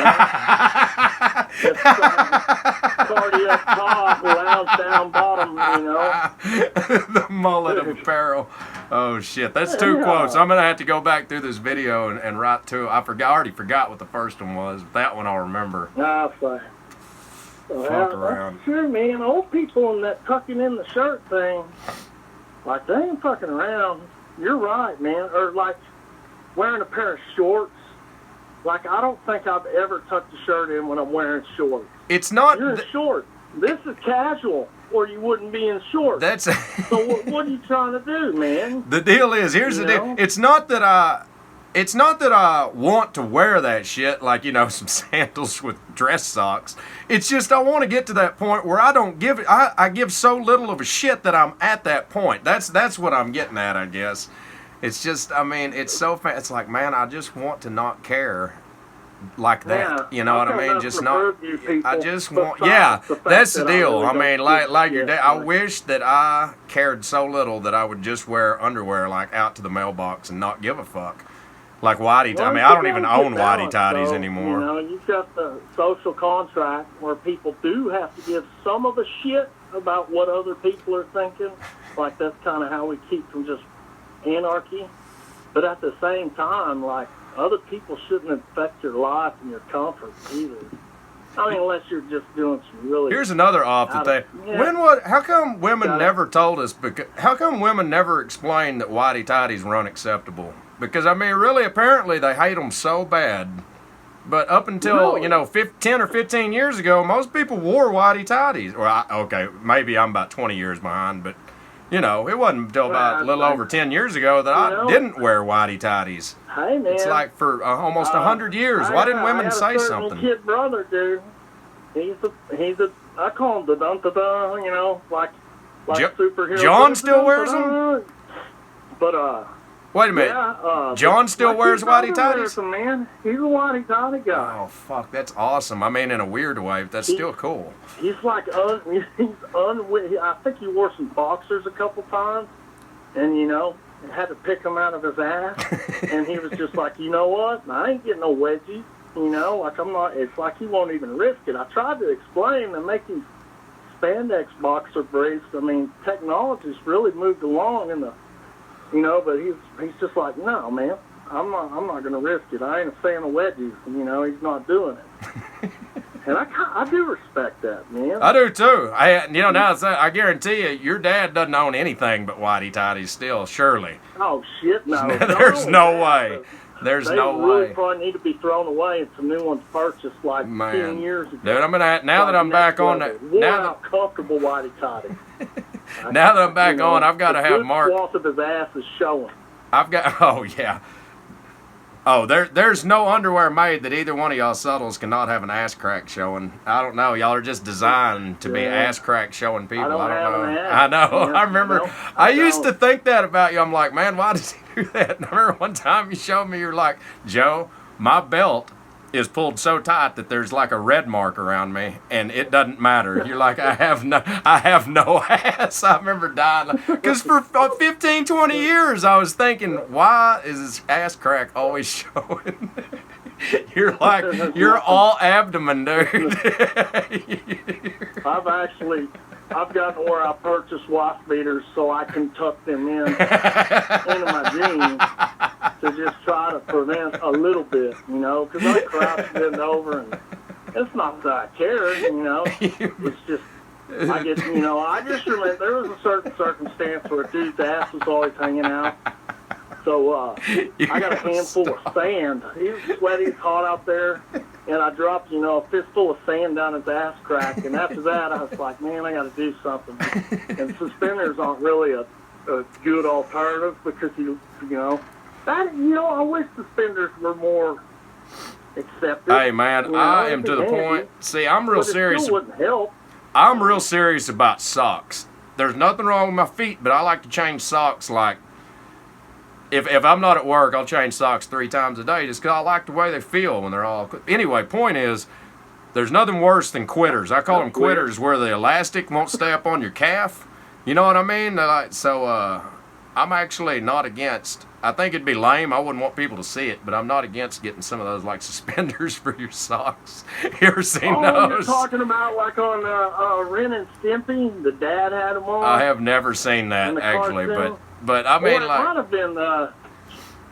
cardiac top, lounge down bottom, you know? The mullet of apparel. Oh, shit. That's two quotes. I'm going to have to go back through this video and write two. I already forgot what the first one was. But that one I'll remember. Nah, fine. Fuck around. Sure, man. Old people in that tucking in the shirt thing, like, they ain't fucking around. You're right, man. Or, like, wearing a pair of shorts. Like, I don't think I've ever tucked a shirt in when I'm wearing shorts. It's not... You're in shorts. This is casual, or you wouldn't be in shorts. That's... So what are you trying to do, man? The deal is, here's the deal. It's not that I want to wear that shit, like, you know, some sandals with dress socks. It's just I want to get to that point where I don't give it. I give so little of a shit that I'm at that point. That's what I'm getting at, I guess. It's just, I mean, it's so it's like, man, I just want to not care like that. You know what I mean? Just not. I just want. Yeah, that's the deal. I mean, like your dad. I wish that I cared so little that I would just wear underwear like out to the mailbox and not give a fuck. Like Whitey. I mean, I don't even own Whitey tighties anymore. You know, you've got the social contract where people do have to give some of a shit about what other people are thinking. Like, that's kind of how we keep from just anarchy. But at the same time, like, other people shouldn't affect your life and your comfort either. I mean, unless you're just doing some really... Here's another off the thing. How come women never told us... How come women never explained that whitey tighties were unacceptable? Because, I mean, really, apparently, they hate them so bad. But up until, you know, 10 or 15 years ago, most people wore whitey tighties. Well, okay, maybe I'm about 20 years behind, but, you know, it wasn't until about a little over 10 years ago that I didn't wear whitey tighties. Hey, man. It's like for almost 100 years. Why didn't women say something? Kid brother, dude. He's a, I call him the dun-da-dun, you know, like superhero. John still wears them? But, wait a minute. John still wears whitey tighties? Man. He's a whitey tighty guy. Oh, fuck. That's awesome. I mean, in a weird way, but that's still cool. He's like, I think he wore some boxers a couple times, and, you know, had to pick them out of his ass, and he was just like, you know what? I ain't getting no wedgies, you know? Like, I'm not, it's like he won't even risk it. I tried to explain and make these spandex boxer briefs. I mean, technology's really moved along in the, you know, but he's just like, no, man, I'm not going to risk it. I ain't a fan of wedgies. You know, he's not doing it. And I do respect that, man. I do too. I guarantee you, your dad doesn't own anything but whitey tighties still, surely. Oh shit, no. There's no way. There's no way. They really probably need to be thrown away and some new ones purchased like 10 years ago. Dude, I'm gonna now that I'm back on that. Now comfortable whitey tighty. Now that I'm back on, I've got to have Mark. The swath of his ass is showing. I've got. Oh yeah. Oh, there's no underwear made that either one of y'all subtles cannot have an ass crack showing. I don't know. Y'all are just designed to be ass crack showing people. I don't know. I know. I remember. I used to think that about you. I'm like, man, why does he do that? And I remember one time you showed me, you're like, Joe, my belt is pulled so tight that there's like a red mark around me, and it doesn't matter. You're like, I have no ass. I remember dying because for 15, 20 years I was thinking, why is this ass crack always showing? You're like, you're all abdomen, dude. I've gotten where I purchase wife beaters so I can tuck them into my jeans to just try to prevent a little bit, you know, because I crouch bend over, and it's not that I care, you know. It's just, I just remember there was a certain circumstance where a dude's ass was always hanging out. So I got a handful of sand. He was sweaty, it's hot out there, and I dropped, a fistful of sand down his ass crack. And after that, I was like, man, I got to do something. And suspenders aren't really a good alternative because I wish suspenders were more accepted. Hey man, I am to the point. See, I'm real serious. It still wouldn't help. I'm real serious about socks. There's nothing wrong with my feet, but I like to change socks like if I'm not at work, I'll change socks 3 times a day just because I like the way they feel when they're all. Anyway, point is, there's nothing worse than quitters. I call them quitters where the elastic won't stay up on your calf. You know what I mean? I'm actually not against. I think it'd be lame. I wouldn't want people to see it, but I'm not against getting some of those like suspenders for your socks. You ever seen those? You're talking about like on Ren and Stimpy? The dad had them on. I have never seen that actually, but I mean, it might have been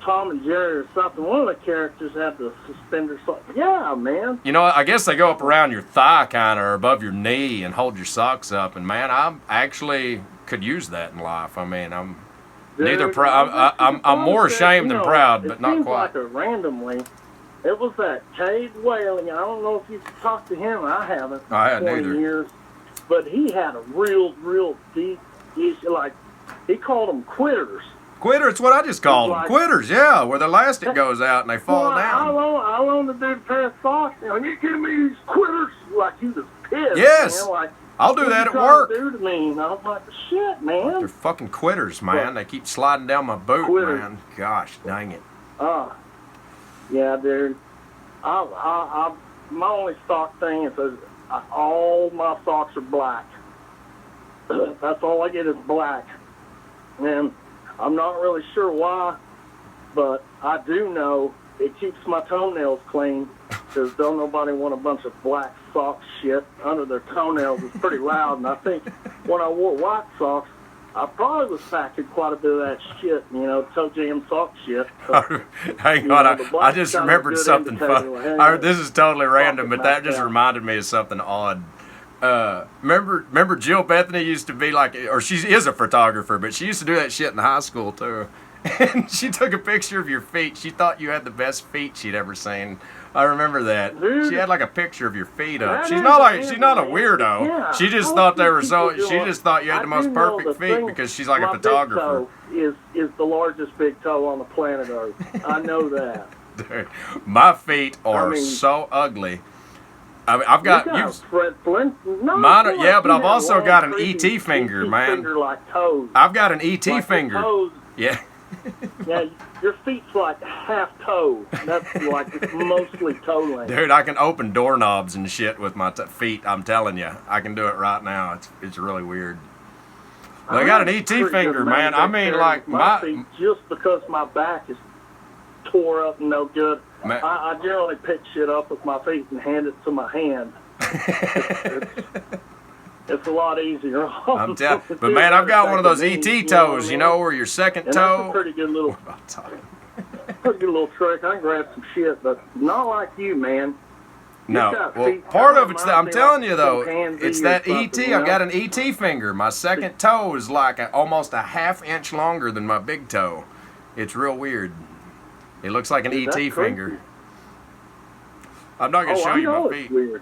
Tom and Jerry or something. One of the characters had the suspenders. Yeah, man. You know, I guess they go up around your thigh kind of or above your knee and hold your socks up. And man, I actually could use that in life. I mean, I'm neither proud. I'm more ashamed than proud, but not quite. It seems like randomly. It was that Cade Whaling. I don't know if you've talked to him. I haven't. I hadn't 20 either. years. But he had a real deep issue. Like, he called them quitters. Quitter, it's what I just called them. Quitters, yeah, where the elastic goes out and they fall down. I loaned the dude a pair of socks. You know, you give me these quitters like he was pissed. Yes, man. Like, I'll do that at work. Do to me? And I was like, shit, man. They're fucking quitters, man. They keep sliding down my boot, man. Gosh, dang it. Yeah, dude. My only sock thing is all my socks are black. That's all I get is black. And I'm not really sure why, but I do know it keeps my toenails clean, because don't nobody want a bunch of black sock shit under their toenails. It's pretty loud, and I think when I wore white socks, I probably was packing quite a bit of that shit, you know, toe jam sock shit. Hang on, I just remembered something fun. This is totally random, but that just reminded me of something odd. Remember Jill Bethany used to be like, or she is a photographer, but she used to do that shit in high school too. And she took a picture of your feet. She thought you had the best feet she'd ever seen. I remember that. Dude, she had like a picture of your feet up. She's not a weirdo. Yeah, she just thought they were so. She just thought you had the most perfect feet because she's like a photographer. Big toe is the largest big toe on the planet Earth. I know that. Dude, my feet are so ugly. I mean, I've got Fred Flint. No, mine, yeah, but I've also got an ET finger, man. Finger like toes. I've got an ET like finger. Toes, yeah. Yeah, your feet's like half toe. That's like mostly toe length. Dude, I can open doorknobs and shit with my feet. I'm telling you, I can do it right now. It's really weird. But I got an ET finger, man. I mean, like my feet, just because my back is tore up and no good. I generally pick shit up with my feet and hand it to my hand. It's a lot easier. I'm telling you. But man, I've got one of those ET toes, you know, where your second toe. That's a pretty good little trick. I can grab some shit, but not like you, man. No, well, part of it's that I'm telling you though, it's that ET. I've got an ET finger. My second toe is like almost a half-inch longer than my big toe. It's real weird. It looks like an ET finger. I'm not gonna show you my feet. Weird.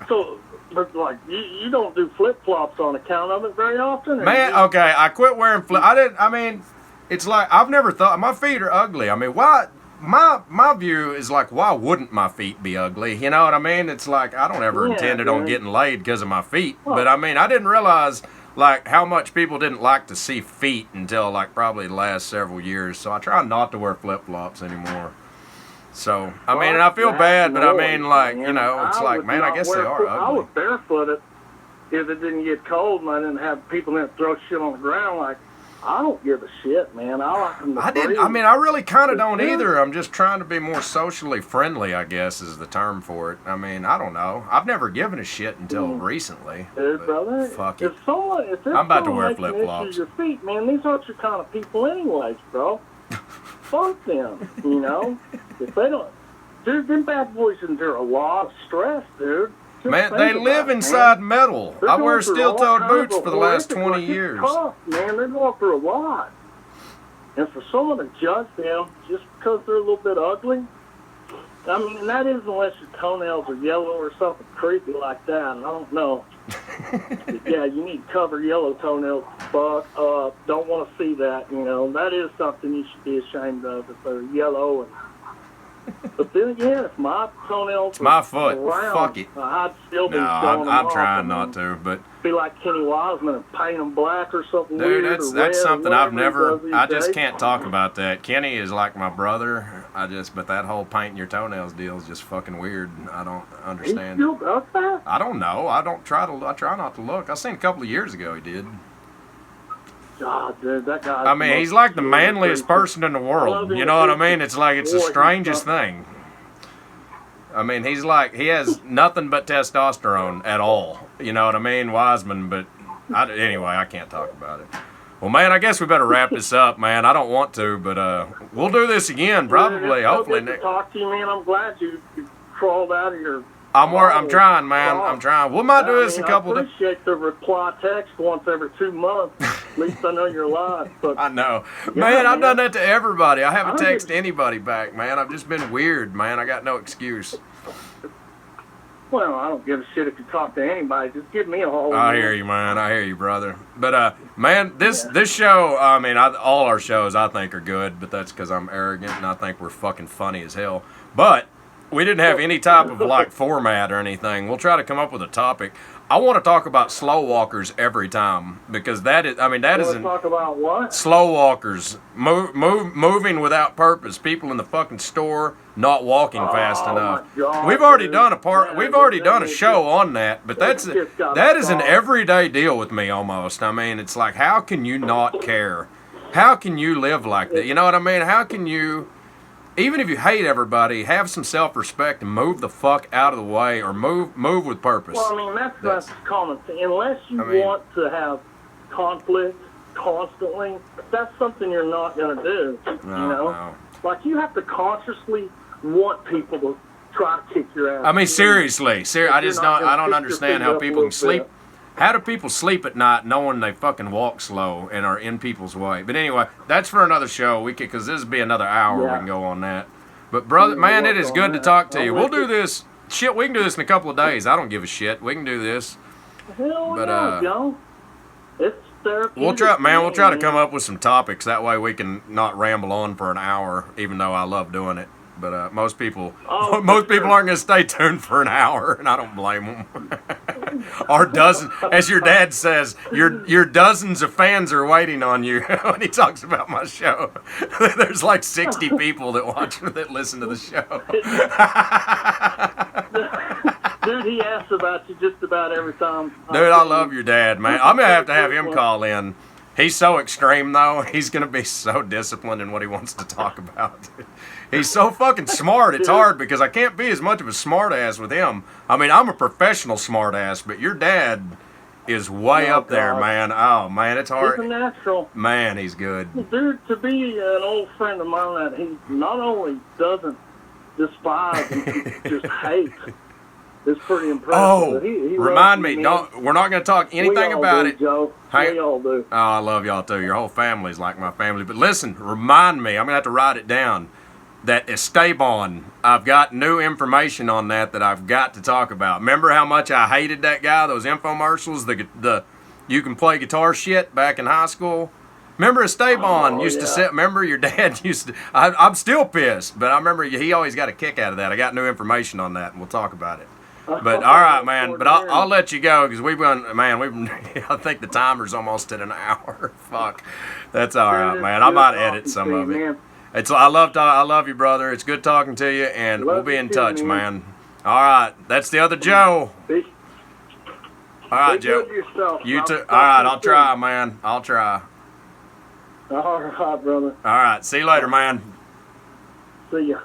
So, but like you don't do flip flops on account of it very often. Man, okay, I quit wearing flip. I mean, it's like I've never thought my feet are ugly. I mean, why? My view is like, why wouldn't my feet be ugly? You know what I mean? It's like I don't ever intended on getting laid because of my feet. Well, but I mean, I didn't realize like how much people didn't like to see feet until like probably the last several years. So I try not to wear flip flops anymore. So I mean, and I feel bad, but I mean, like you know, it's like, man, I guess they are ugly. I was barefooted if it didn't get cold and I didn't have people that throw shit on the ground. Like, I don't give a shit, man. I like them to breathe. I mean, I really kind of don't either. I'm just trying to be more socially friendly, I guess, is the term for it. I mean, I don't know. I've never given a shit until recently. Dude, brother, fuck it. If I'm about to wear flip flops. Your feet, man. These aren't your kind of people, anyways, bro. Fuck them, you know. If they don't, dude, them bad boys endure a lot of stress, dude. Man, they live inside metal. I wear steel-toed boots for the last 20 years. Tough, man. They're going through a lot. And for someone to judge them just because they're a little bit ugly, I mean, and that is unless your toenails are yellow or something creepy like that. I don't know. Yeah, you need to cover yellow toenails. Fuck up. Don't want to see that, you know. That is something you should be ashamed of if they're yellow and But then again, if my toenails It's my foot. around, Fuck it. I'd still be No, showing them I'm off. trying not to, but Be like Kenny Wiseman and paint them black or something dude, weird. that's or red something or I've whatever never. he does I these just days. can't talk about that. Kenny is like my brother. But that whole painting your toenails deal is just fucking weird. I don't He understand. still does that? I don't know. I try not to look. I seen a couple of years ago he did. God, dude, that guy. I mean, he's like the manliest person in the world. You know what I mean? It's like it's the strangest thing. I mean, he has nothing but testosterone at all. You know what I mean? Wiseman, but anyway, I can't talk about it. Well, man, I guess we better wrap this up, man. I don't want to, but we'll do this again probably, hopefully. Good to talk to you, man. I'm glad you crawled out of your. I'm trying, man. I'm trying. We might do this in a couple I appreciate the reply text once every 2 months. At least I know you're alive. But I know. Man, I've done that to everybody. I haven't texted anybody back, man. I've just been weird, man. I got no excuse. Well, I don't give a shit if you talk to anybody. Just give me a hold. I hear you, man. I hear you, brother. But, man, this show, I mean, all our shows I think are good, but that's because I'm arrogant and I think we're fucking funny as hell. But we didn't have any type of, like, format or anything. We'll try to come up with a topic. I want to talk about slow walkers every time because that is talk about what? Slow walkers, moving without purpose. People in the fucking store not walking fast enough. God, we've already done a dude, show on that, but that is an everyday deal with me almost. I mean, it's like, how can you not care? How can you live like that? You know what I mean? How can you, even if you hate everybody, have some self-respect and move the fuck out of the way or move with purpose? Well, I mean, that's common thing. Unless you want to have conflict constantly, that's something you're not going to do. No. Like, you have to consciously want people to try to kick your ass. I mean, seriously. I don't understand how people can sleep. Bit. How do people sleep at night knowing they fucking walk slow and are in people's way? But anyway, that's for another show. Because this will be another hour. We can go on that. But brother, man, it is good to talk to you. We'll do this. Shit, we can do this in a couple of days. I don't give a shit. We can do this. Hell yeah, Joe. It's therapeutic. We'll try to come up with some topics. That way we can not ramble on for an hour, even though I love doing it. But most people aren't going to stay tuned for an hour, and I don't blame them. Or dozens, as your dad says, your dozens of fans are waiting on you when he talks about my show. There's like 60 people that listen to the show. Dude, he asks about you just about every time. Dude, I love your dad, man. I'm going to have him call in. He's so extreme, though. He's going to be so disciplined in what he wants to talk about. He's so fucking smart. It's hard because I can't be as much of a smart ass with him. I mean, I'm a professional smart ass, but your dad is way up there, man. Oh, man, it's hard. He's a natural. Man, he's good. Dude, to be an old friend of mine that he not only doesn't despise and just hates, is pretty impressive. Oh, he remind me. We're not going to talk anything about it. Joe. Hey, we all do. Oh, I love y'all too. Your whole family's like my family. But listen, remind me. I'm going to have to write it down. That Esteban, I've got new information on that I've got to talk about. Remember how much I hated that guy, those infomercials, the you can play guitar shit back in high school? Remember Esteban used to sit, remember your dad used to, I'm still pissed, but I remember he always got a kick out of that. I got new information on that, and we'll talk about it. But all right, man. But I'll let you go because I think the timer's almost at an hour. Fuck. That's all right, man. I might edit some of it. I love you, brother. It's good talking to you, and we'll be in touch, man. All right, that's the other Joe. All right, Joe. You too. All right, I'll try, man. I'll try. All right, brother. All right, see you later, man. See ya.